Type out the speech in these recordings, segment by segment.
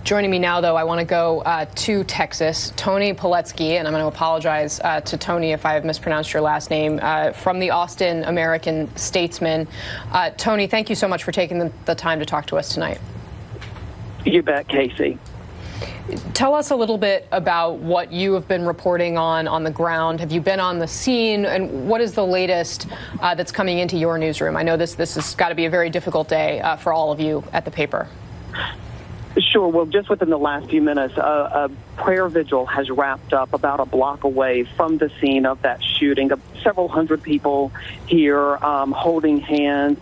Joining me now, though, I want to go to Texas. Tony Poletsky, and I'm going to apologize to Tony if I have mispronounced your last name, from the Austin American-Statesman. Tony, thank you so much for taking the time to talk to us tonight. You bet, Casey. Tell us a little bit about what you have been reporting on the ground. Have you been on the scene, and what is the latest that's coming into your newsroom? I know this has got to be a very difficult day for all of you at the paper. Sure. Well, just within the last few minutes, a prayer vigil has wrapped up about a block away from the scene of that shooting. Several hundred people here holding hands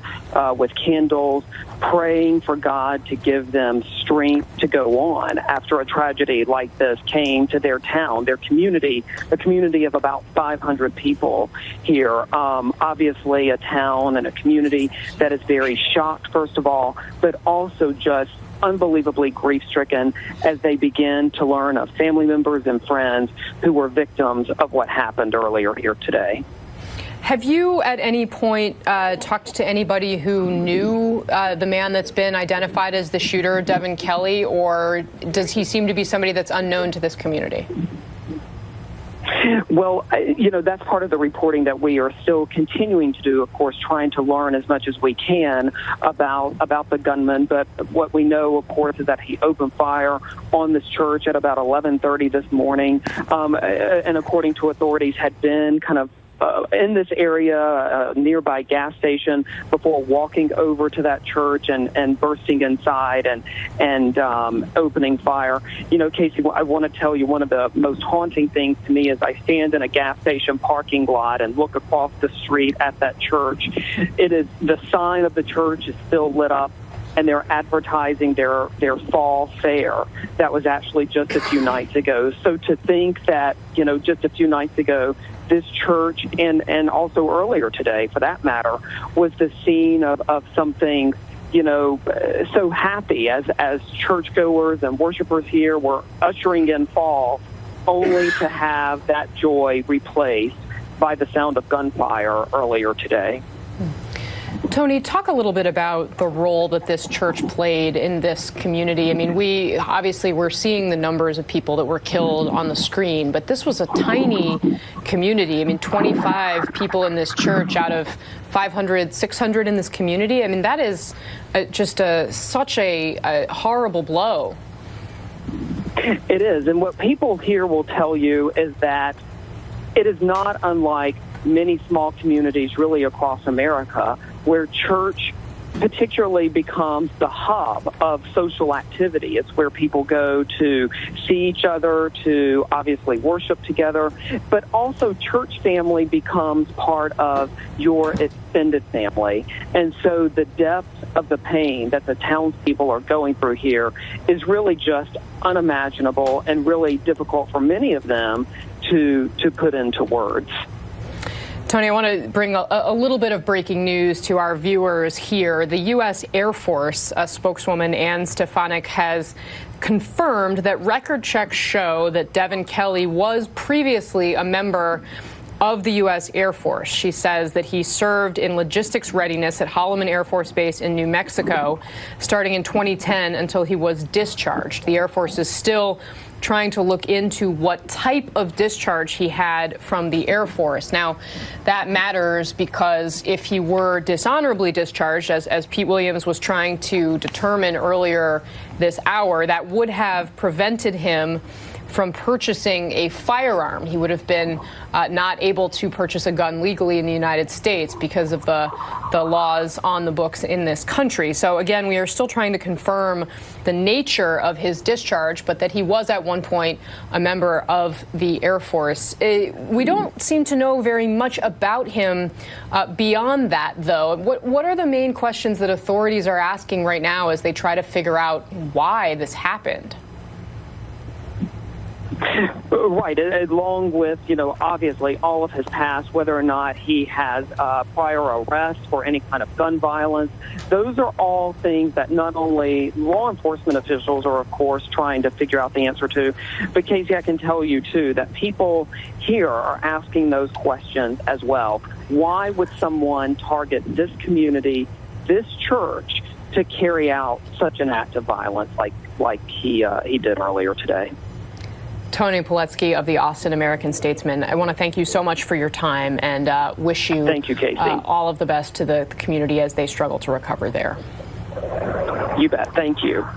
with candles, praying for God to give them strength to go on after a tragedy like this came to their town, their community, a community of about 500 people here. Obviously, a town and a community that is very shocked, first of all, but also just unbelievably grief-stricken as they begin to learn of family members and friends who were victims of what happened earlier here today. Have you at any point talked to anybody who knew the man that's been identified as the shooter, Devin Kelley, or does he seem to be somebody that's unknown to this community? Well, that's part of the reporting that we are still continuing to do, of course, trying to learn as much as we can about the gunman. But what we know, of course, is that he opened fire on this church at about 11:30 this morning, and according to authorities, had been kind of in this area, a nearby gas station, before walking over to that church and bursting inside and opening fire. Casey, I want to tell you one of the most haunting things to me is I stand in a gas station parking lot and look across the street at that church. It is the sign of the church is still lit up, and they're advertising their fall fair. That was actually just a few nights ago. So to think that, just a few nights ago, this church and also earlier today, for that matter, was the scene of something, so happy as churchgoers and worshipers here were ushering in fall, only to have that joy replaced by the sound of gunfire earlier today. Tony, talk a little bit about the role that this church played in this community. I mean, we're seeing the numbers of people that were killed on the screen, but this was a tiny community. I mean, 25 people in this church out of 500, 600 in this community. I mean, that is just such a horrible blow. It is. And what people here will tell you is that it is not unlike many small communities really across America, where church particularly becomes the hub of social activity. It's where people go to see each other, to obviously worship together, but also church family becomes part of your extended family. And so the depth of the pain that the townspeople are going through here is really just unimaginable and really difficult for many of them to put into words. Tony, I want to bring a little bit of breaking news to our viewers here. The U.S. Air Force spokeswoman Ann Stefanik has confirmed that record checks show that Devin Kelley was previously a member of the U.S. Air Force. She says that he served in logistics readiness at Holloman Air Force Base in New Mexico starting in 2010 until he was discharged. The Air Force is still trying to look into what type of discharge he had from the Air Force. Now, that matters because if he were dishonorably discharged, as Pete Williams was trying to determine earlier this hour, that would have prevented him from purchasing a firearm. He would have been not able to purchase a gun legally in the United States because of the laws on the books in this country. So again, we are still trying to confirm the nature of his discharge, but that he was at one point a member of the Air Force. We don't seem to know very much about him beyond that, though. What are the main questions that authorities are asking right now as they try to figure out why this happened? Right, along with, obviously all of his past, whether or not he has prior arrests for any kind of gun violence. Those are all things that not only law enforcement officials are, of course, trying to figure out the answer to, but Casey, I can tell you, too, that people here are asking those questions as well. Why would someone target this community, this church, to carry out such an act of violence like he did earlier today. Tony Pawletsky of the Austin American-Statesman, I want to thank you so much for your time and wish you, thank you, Casey. All of the best to the community as they struggle to recover there. You bet. Thank you.